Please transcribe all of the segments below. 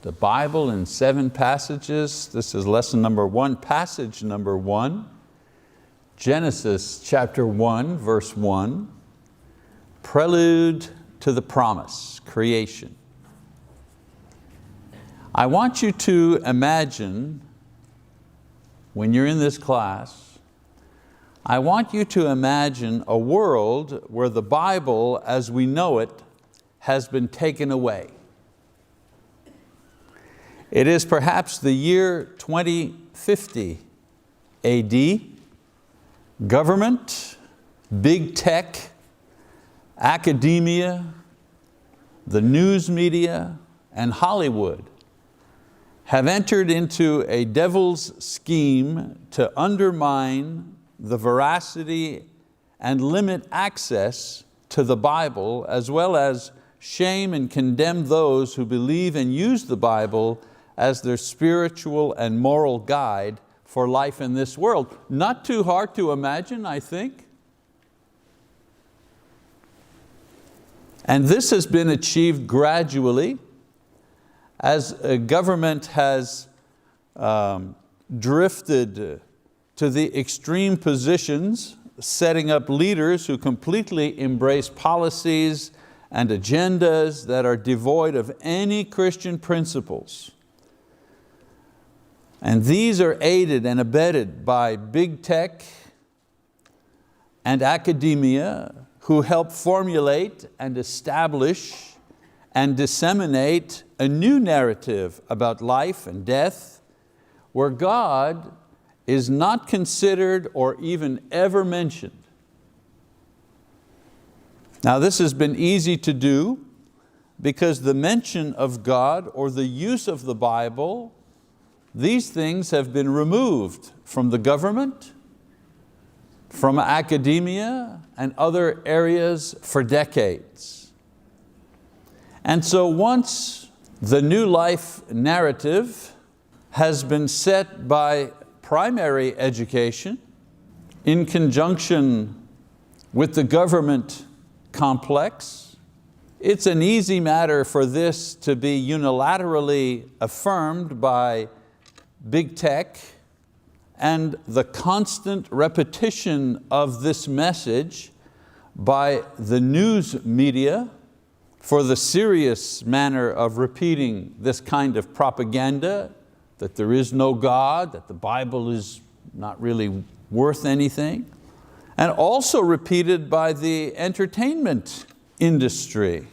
the Bible in 7 passages. This is lesson number 1, passage number 1. Genesis chapter 1, verse 1. Prelude to the promise, creation. I want you to imagine, when you're in this class, I want you to imagine a world where the Bible as we know it has been taken away. It is perhaps the year 2050 AD. Government, big tech, academia, the news media, and Hollywood have entered into a devil's scheme to undermine the veracity and limit access to the Bible, as well as shame and condemn those who believe and use the Bible as their spiritual and moral guide for life in this world. Not too hard to imagine, I think. And this has been achieved gradually as a government has drifted to the extreme positions, setting up leaders who completely embrace policies and agendas that are devoid of any Christian principles. And these are aided and abetted by big tech and academia who help formulate and establish and disseminate a new narrative about life and death, where God is not considered or even ever mentioned. Now this has been easy to do because the mention of God or the use of the Bible, these things have been removed from the government, from academia and other areas for decades. And so once the new life narrative has been set by primary education in conjunction with the government complex, it's an easy matter for this to be unilaterally affirmed by big tech, and the constant repetition of this message by the news media for the serious manner of repeating this kind of propaganda, that there is no God, that the Bible is not really worth anything, and also repeated by the entertainment industry,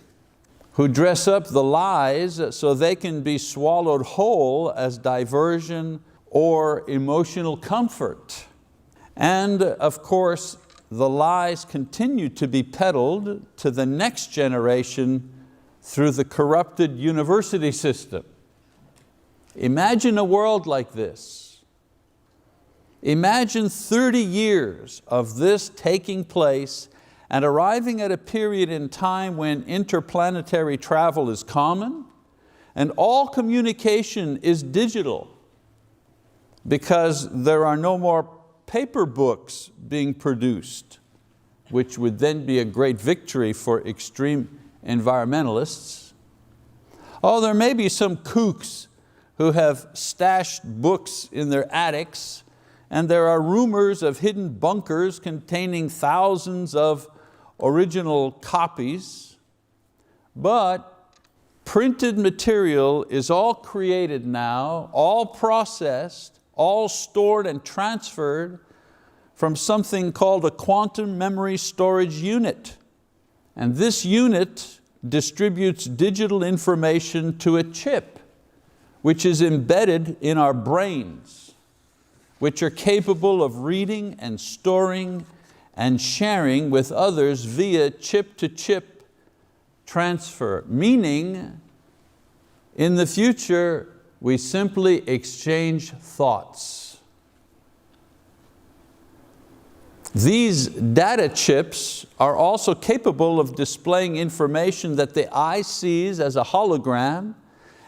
who dress up the lies so they can be swallowed whole as diversion or emotional comfort. And of course, the lies continue to be peddled to the next generation through the corrupted university system. Imagine a world like this. Imagine 30 years of this taking place and arriving at a period in time when interplanetary travel is common and all communication is digital, because there are no more paper books being produced, which would then be a great victory for extreme environmentalists. Oh, there may be some kooks who have stashed books in their attics, and there are rumors of hidden bunkers containing thousands of original copies, but printed material is all created now, all processed, all stored and transferred from something called a quantum memory storage unit. And this unit distributes digital information to a chip, which is embedded in our brains, which are capable of reading and storing and sharing with others via chip-to-chip transfer, meaning in the future we simply exchange thoughts. These data chips are also capable of displaying information that the eye sees as a hologram,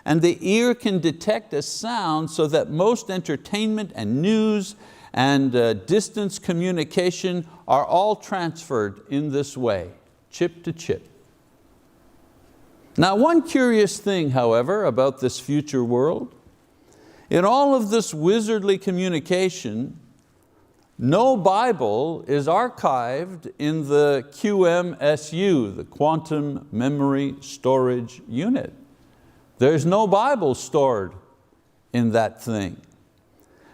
and the ear can detect a sound, so that most entertainment and news and distance communication are all transferred in this way, chip to chip. Now, one curious thing, however, about this future world, in all of this wizardly communication, no Bible is archived in the QMSU, the Quantum Memory Storage Unit. There's no Bible stored in that thing.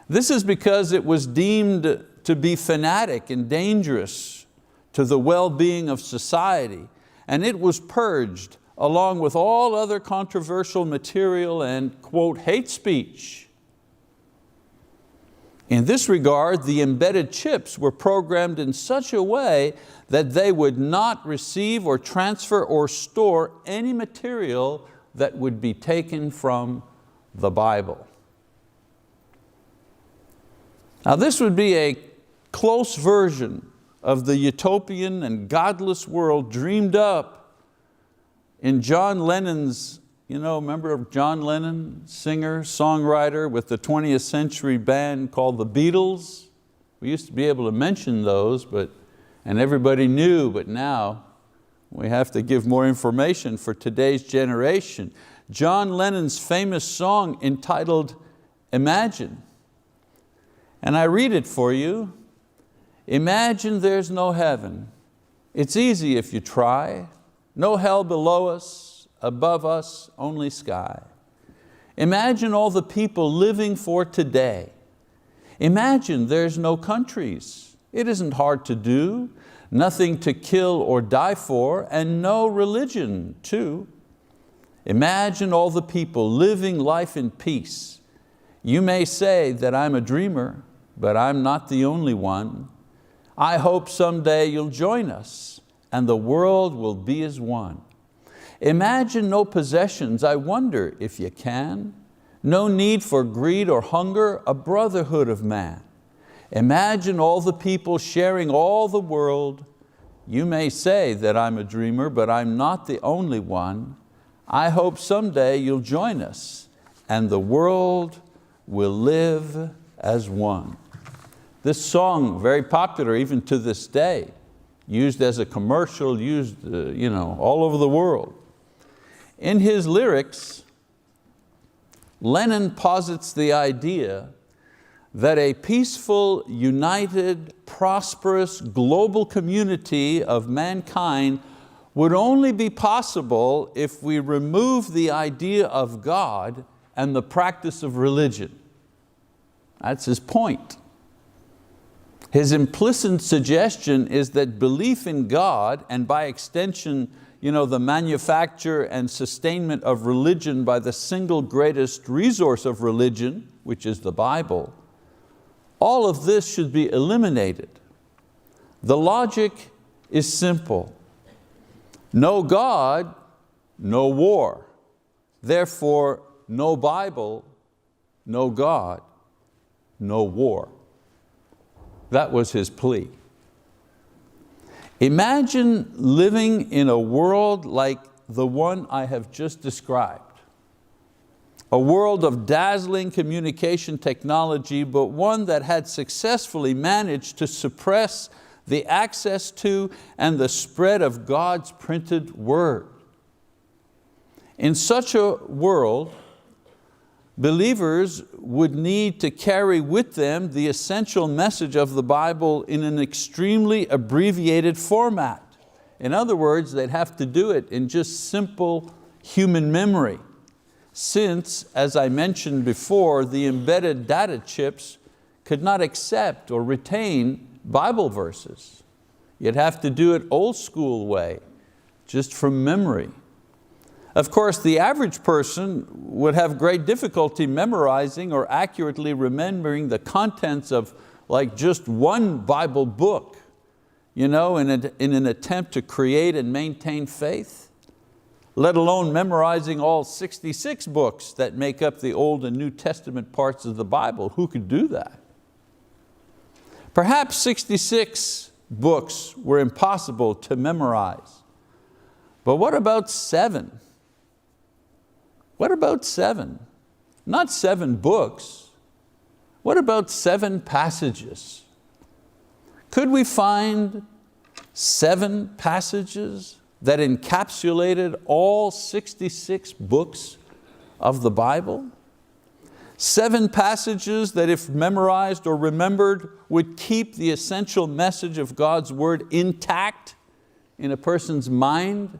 This is because it was deemed to be fanatic and dangerous to the well-being of society, and it was purged along with all other controversial material and, quote, hate speech. In this regard, the embedded chips were programmed in such a way that they would not receive or transfer or store any material that would be taken from the Bible. Now, this would be a close version of the utopian and godless world dreamed up in John Lennon's, remember John Lennon, singer, songwriter with the 20th century band called the Beatles? We used to be able to mention those, and everybody knew, but now we have to give more information for today's generation. John Lennon's famous song entitled Imagine. And I read it for you. Imagine there's no heaven. It's easy if you try. No hell below us, above us, only sky. Imagine all the people living for today. Imagine there's no countries. It isn't hard to do. Nothing to kill or die for, and no religion too. Imagine all the people living life in peace. You may say that I'm a dreamer, but I'm not the only one. I hope someday you'll join us and the world will be as one. Imagine no possessions, I wonder if you can. No need for greed or hunger, a brotherhood of man. Imagine all the people sharing all the world. You may say that I'm a dreamer, but I'm not the only one. I hope someday you'll join us and the world will live as one. This song, very popular even to this day, used as a commercial, used all over the world. In his lyrics, Lennon posits the idea that a peaceful, united, prosperous, global community of mankind would only be possible if we remove the idea of God and the practice of religion. That's his point. His implicit suggestion is that belief in God, and by extension, the manufacture and sustainment of religion by the single greatest resource of religion, which is the Bible, all of this should be eliminated. The logic is simple. No God, no war. Therefore, no Bible, no God, no war. That was his plea. Imagine living in a world like the one I have just described. A world of dazzling communication technology, but one that had successfully managed to suppress the access to and the spread of God's printed word. In such a world, believers would need to carry with them the essential message of the Bible in an extremely abbreviated format. In other words, they'd have to do it in just simple human memory, since, as I mentioned before, the embedded data chips could not accept or retain Bible verses. You'd have to do it old school way, just from memory. Of course, the average person would have great difficulty memorizing or accurately remembering the contents of just one Bible book, in an attempt to create and maintain faith, let alone memorizing all 66 books that make up the Old and New Testament parts of the Bible. Who could do that? Perhaps 66 books were impossible to memorize. But what about 7? What about 7? Not 7 books. What about 7 passages? Could we find 7 passages that encapsulated all 66 books of the Bible? 7 passages that, if memorized or remembered, would keep the essential message of God's word intact in a person's mind,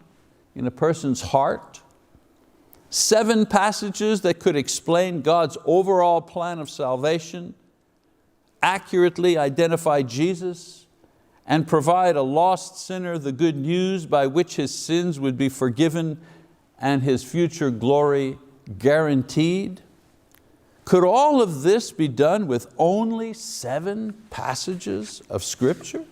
in a person's heart. 7 passages that could explain God's overall plan of salvation, accurately identify Jesus, and provide a lost sinner the good news by which his sins would be forgiven and his future glory guaranteed. Could all of this be done with only 7 passages of Scripture?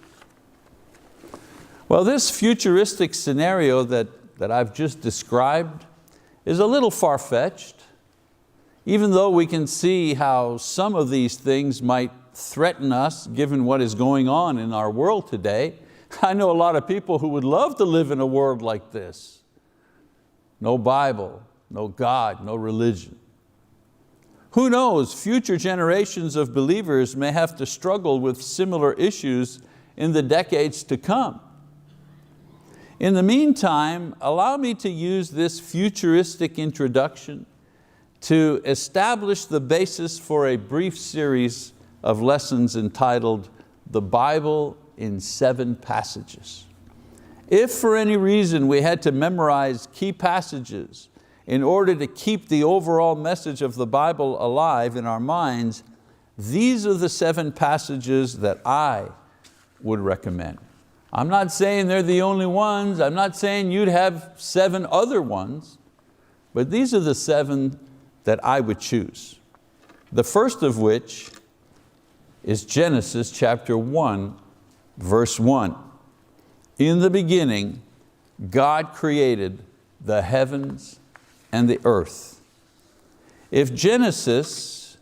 Well, this futuristic scenario that I've just described is a little far-fetched, even though we can see how some of these things might threaten us given what is going on in our world today. I know a lot of people who would love to live in a world like this. No Bible, no God, no religion. Who knows, future generations of believers may have to struggle with similar issues in the decades to come. In the meantime, allow me to use this futuristic introduction to establish the basis for a brief series of lessons entitled The Bible in 7 Passages. If for any reason we had to memorize key passages in order to keep the overall message of the Bible alive in our minds, these are the 7 passages that I would recommend. I'm not saying they're the only ones. I'm not saying you'd have 7 other ones, but these are the 7 that I would choose. The first of which is Genesis chapter 1, verse 1. In the beginning, God created the heavens and the earth. If Genesis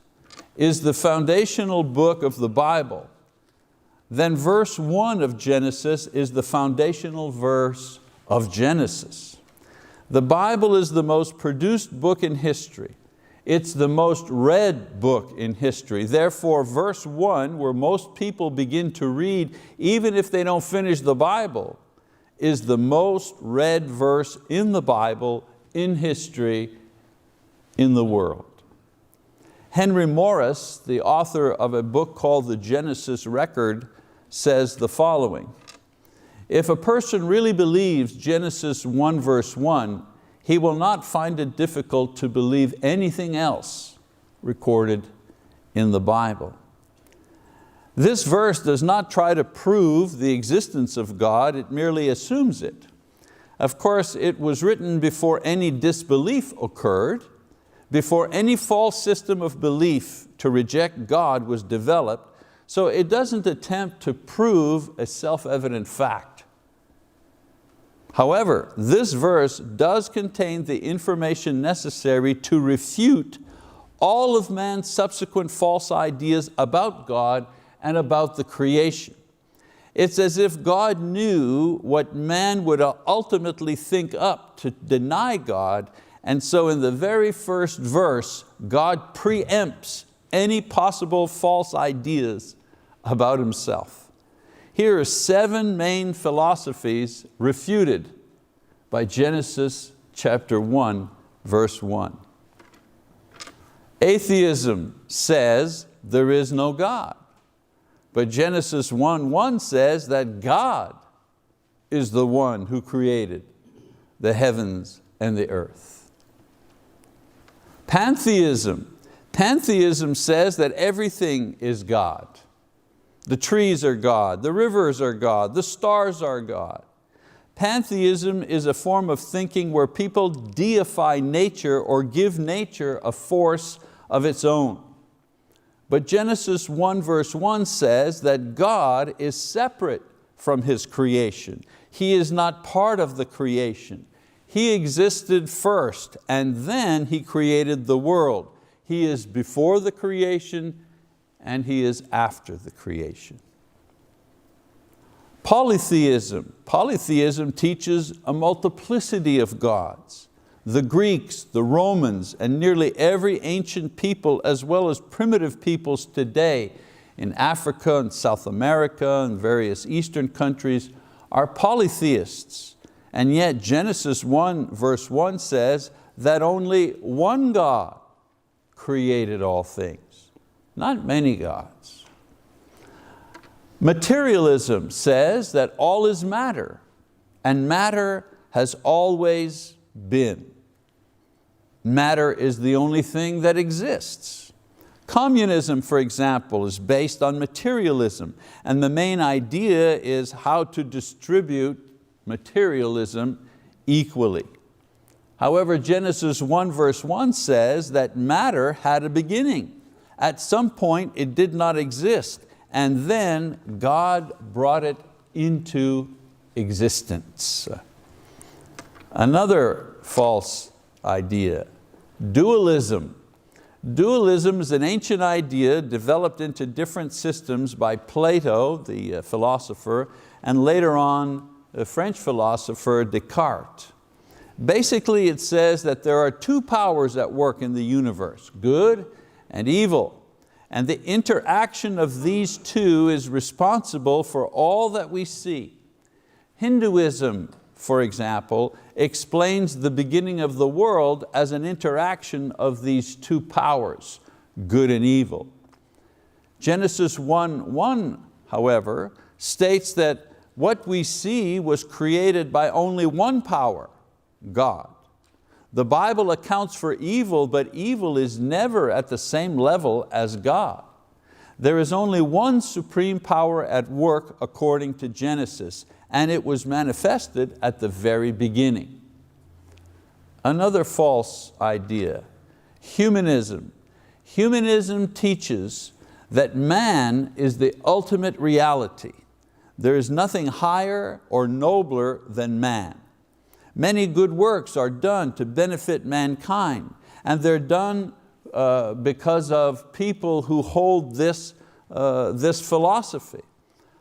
is the foundational book of the Bible, then verse 1 of Genesis is the foundational verse of Genesis. The Bible is the most produced book in history. It's the most read book in history. Therefore, verse 1, where most people begin to read, even if they don't finish the Bible, is the most read verse in the Bible, in history, in the world. Henry Morris, the author of a book called The Genesis Record, says the following: if a person really believes Genesis 1 verse 1, he will not find it difficult to believe anything else recorded in the Bible. This verse does not try to prove the existence of God, it merely assumes it. Of course, it was written before any disbelief occurred, before any false system of belief to reject God was developed, so it doesn't attempt to prove a self-evident fact. However, this verse does contain the information necessary to refute all of man's subsequent false ideas about God and about the creation. It's as if God knew what man would ultimately think up to deny God, and so in the very first verse, God preempts any possible false ideas about Himself. Here are 7 main philosophies refuted by Genesis chapter 1, verse 1. Atheism says there is no God. But Genesis 1:1 says that God is the one who created the heavens and the earth. Pantheism says that everything is God. The trees are God, the rivers are God, the stars are God. Pantheism is a form of thinking where people deify nature or give nature a force of its own. But Genesis 1 verse 1 says that God is separate from His creation. He is not part of the creation. He existed first and then He created the world. He is before the creation and He is after the creation. Polytheism teaches a multiplicity of gods. The Greeks, the Romans, and nearly every ancient people as well as primitive peoples today in Africa and South America and various Eastern countries are polytheists. And yet Genesis 1 verse 1 says that only one God created all things, not many gods. Materialism says that all is matter, and matter has always been. Matter is the only thing that exists. Communism, for example, is based on materialism, and the main idea is how to distribute materialism equally. However, Genesis 1 verse 1 says that matter had a beginning. At some point it did not exist, and then God brought it into existence. Another false idea, dualism. Dualism is an ancient idea developed into different systems by Plato, the philosopher, and later on the French philosopher Descartes. Basically it says that there are two powers at work in the universe, good and evil. And the interaction of these two is responsible for all that we see. Hinduism, for example, explains the beginning of the world as an interaction of these two powers, good and evil. Genesis 1:1, however, states that what we see was created by only one power, God. The Bible accounts for evil, but evil is never at the same level as God. There is only one supreme power at work according to Genesis, and it was manifested at the very beginning. Another false idea, humanism. Humanism teaches that man is the ultimate reality. There is nothing higher or nobler than man. Many good works are done to benefit mankind, and they're done because of people who hold this philosophy.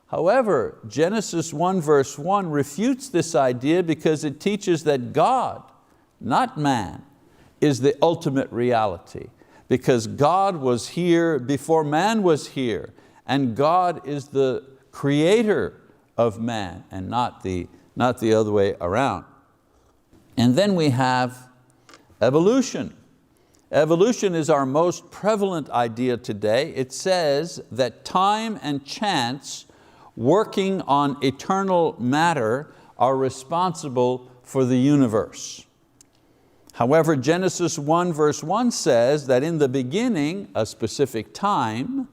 However, Genesis 1 verse 1 refutes this idea because it teaches that God, not man, is the ultimate reality, because God was here before man was here, and God is the creator of man and not the other way around. And then we have evolution. Evolution is our most prevalent idea today. It says that time and chance working on eternal matter are responsible for the universe. However, Genesis 1 verse 1 says that in the beginning, a specific time,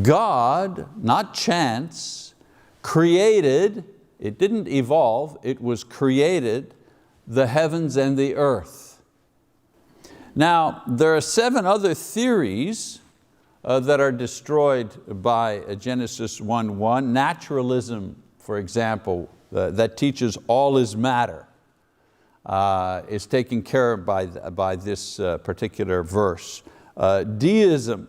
God, not chance, created, it didn't evolve, it was created, the heavens and the earth. Now, there are 7 other theories that are destroyed by Genesis 1:1. Naturalism, for example, that teaches all is matter, is taken care of by this particular verse. Deism,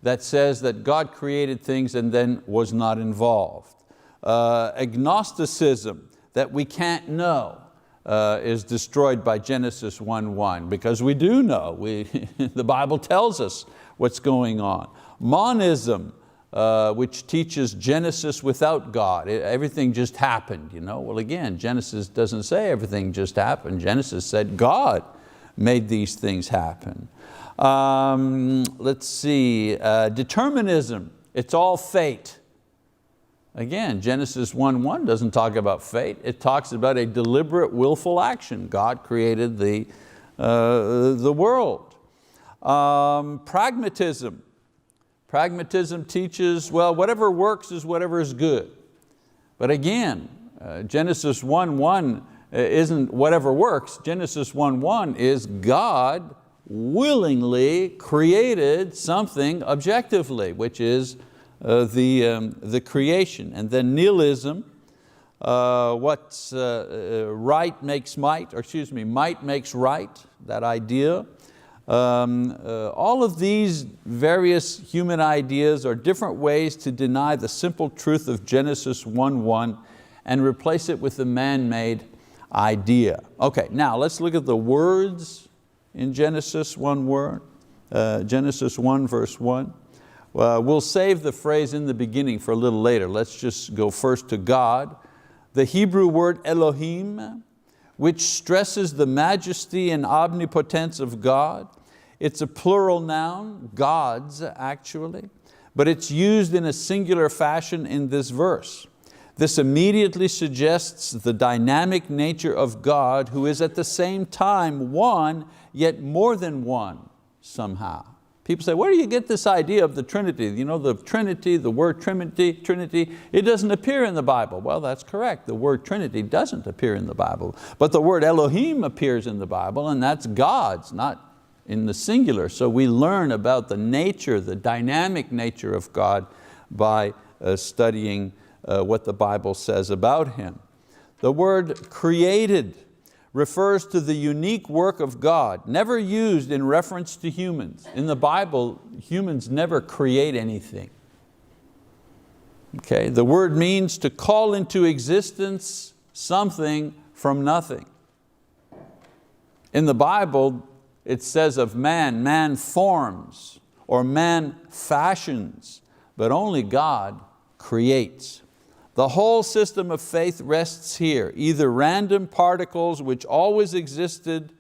that says that God created things and then was not involved. Agnosticism, that we can't know, is destroyed by Genesis 1:1, because we do know, the Bible tells us what's going on. Monism, which teaches Genesis without God, everything just happened. Well, again, Genesis doesn't say everything just happened. Genesis said God made these things happen. Let's see, determinism, it's all fate. Again, Genesis 1:1 doesn't talk about fate. It talks about a deliberate, willful action. God created the world. Pragmatism. Pragmatism teaches, well, whatever works is whatever is good. But again, Genesis 1:1 isn't whatever works. Genesis 1:1 is God willingly created something objectively, which is the creation. And then nihilism, what's right makes might, or excuse me, might makes right, that idea. All of these various human ideas are different ways to deny the simple truth of Genesis 1:1 and replace it with a man-made idea. Okay, now let's look at the words in Genesis 1 verse 1. We'll save the phrase in the beginning for a little later. Let's just go first to God. the Hebrew word Elohim, which stresses the majesty and omnipotence of God. It's a plural noun, gods actually, but it's used in a singular fashion in this verse. This immediately suggests the dynamic nature of God, who is at the same time one, yet more than one somehow. People say, where do you get this idea of the Trinity? You know, the Trinity, the word Trinity, it doesn't appear in the Bible. Well, that's correct. The word Trinity doesn't appear in the Bible, but the word Elohim appears in the Bible, and that's God's, not in the singular. So we learn about the nature, the dynamic nature of God by studying what the Bible says about Him. The word created refers to the unique work of God, never used in reference to humans. In the Bible, humans never create anything. Okay? The word means to call into existence something from nothing. In the Bible, it says of man, man forms or man fashions, but only God creates. The whole system of faith rests here, either random particles which always existed,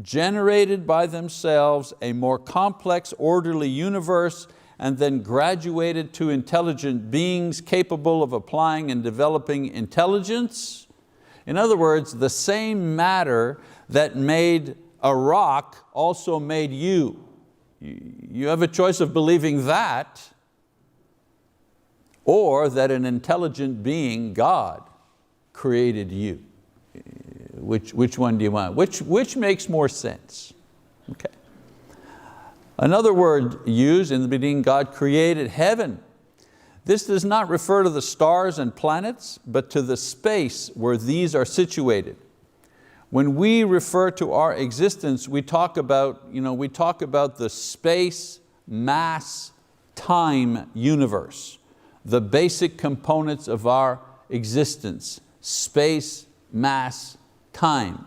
generated by themselves a more complex, orderly universe, and then graduated to intelligent beings capable of applying and developing intelligence. In other words, the same matter that made a rock also made you. You have a choice of believing that, or that an intelligent being, God, created you. Which one do you want? Which makes more sense? Okay. Another word used in the beginning, God created heaven. This does not refer to the stars and planets, but to the space where these are situated. When we refer to our existence, we talk about the space, mass, time universe, the basic components of our existence: space, mass, time.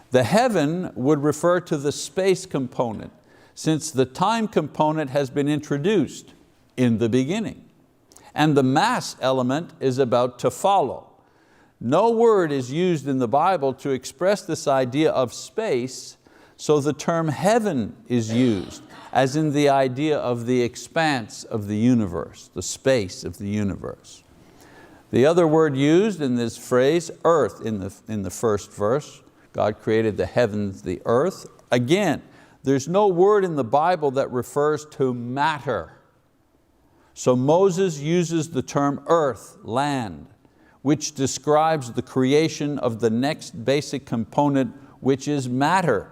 The heaven would refer to the space component, since the time component has been introduced in the beginning. And the mass element is about to follow. No word is used in the Bible to express this idea of space, so the term heaven is used, as in the idea of the expanse of the universe, the space of the universe. The other word used in this phrase, earth, in the first verse, God created the heavens, the earth. Again, there's no word in the Bible that refers to matter. So Moses uses the term earth, land, which describes the creation of the next basic component, which is matter,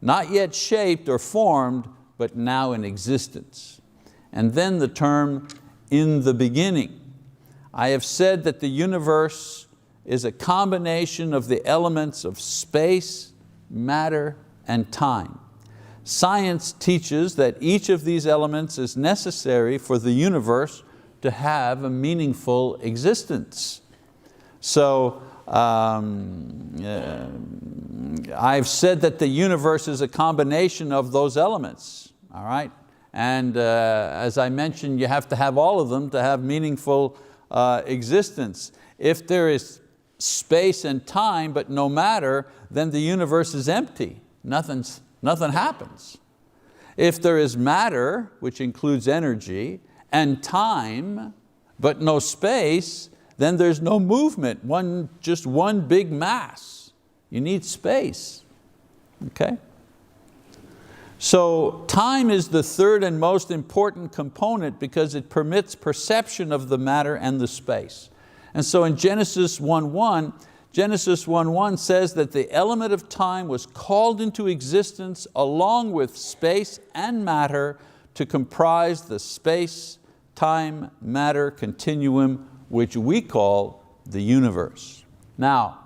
not yet shaped or formed, but now in existence. And then the term in the beginning. I have said that the universe is a combination of the elements of space, matter, and time. Science teaches that each of these elements is necessary for the universe to have a meaningful existence. So I've said that the universe is a combination of those elements, all right? And as I mentioned, you have to have all of them to have meaningful existence. If there is space and time but no matter, then the universe is empty. Nothing happens. If there is matter, which includes energy, and time, but no space, then there's no movement, just one big mass. You need space, okay? So time is the third and most important component because it permits perception of the matter and the space. And so in Genesis 1:1 says that the element of time was called into existence along with space and matter to comprise the space, time, matter continuum, which we call the universe. Now,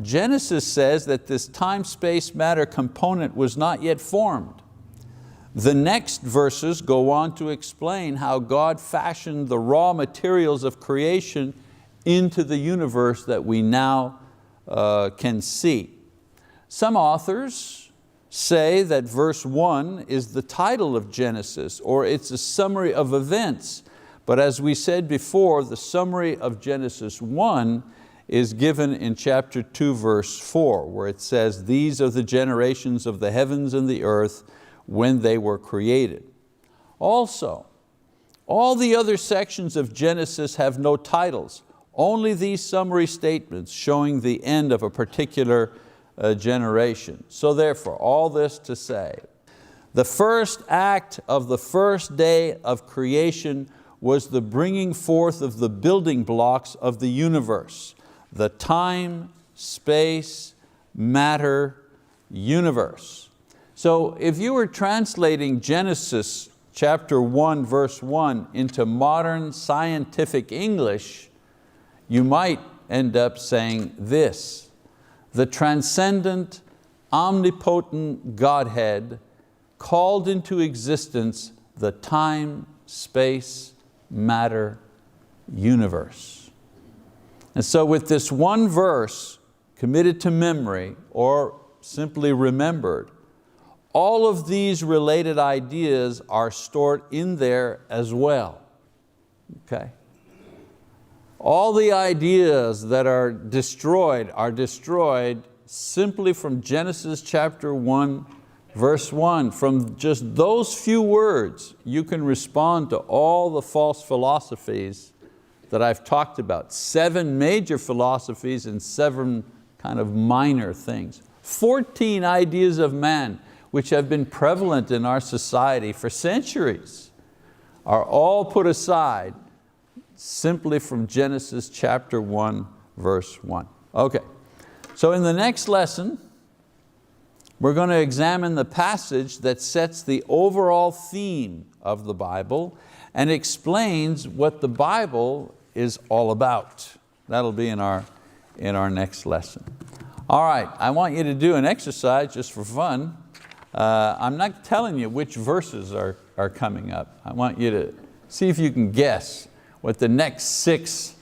Genesis says that this time, space, matter component was not yet formed. The next verses go on to explain how God fashioned the raw materials of creation into the universe that we now can see. Some authors say that verse 1 is the title of Genesis, or it's a summary of events. But as we said before, the summary of Genesis 1 is given in chapter 2, verse 4, where it says, "These are the generations of the heavens and the earth when they were created." Also, all the other sections of Genesis have no titles, only these summary statements showing the end of a particular generation. So therefore, all this to say, the first act of the first day of creation was the bringing forth of the building blocks of the universe, the time, space, matter universe. So if you were translating Genesis chapter 1, verse 1 into modern scientific English, you might end up saying this: the transcendent, omnipotent Godhead called into existence the time, space, matter universe. And so with this one verse committed to memory or simply remembered, all of these related ideas are stored in there as well. Okay? All the ideas that are destroyed simply from Genesis chapter 1, verse 1. From just those few words, you can respond to all the false philosophies that I've talked about. 7 major philosophies and 7 kind of minor things. 14 ideas of man which have been prevalent in our society for centuries are all put aside simply from Genesis chapter 1, verse 1. Okay, so in the next lesson, we're going to examine the passage that sets the overall theme of the Bible and explains what the Bible is all about. That'll be in our next lesson. All right, I want you to do an exercise just for fun. I'm not telling you which verses are coming up. I want you to see if you can guess what the next 6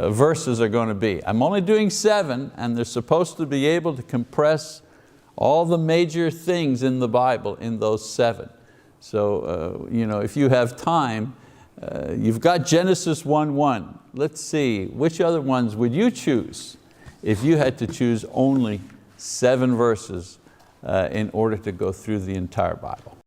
verses are going to be. I'm only doing 7, and they're supposed to be able to compress all the major things in the Bible in those 7. So if you have time, you've got Genesis 1:1. Let's see, which other ones would you choose if you had to choose only 7 verses in order to go through the entire Bible?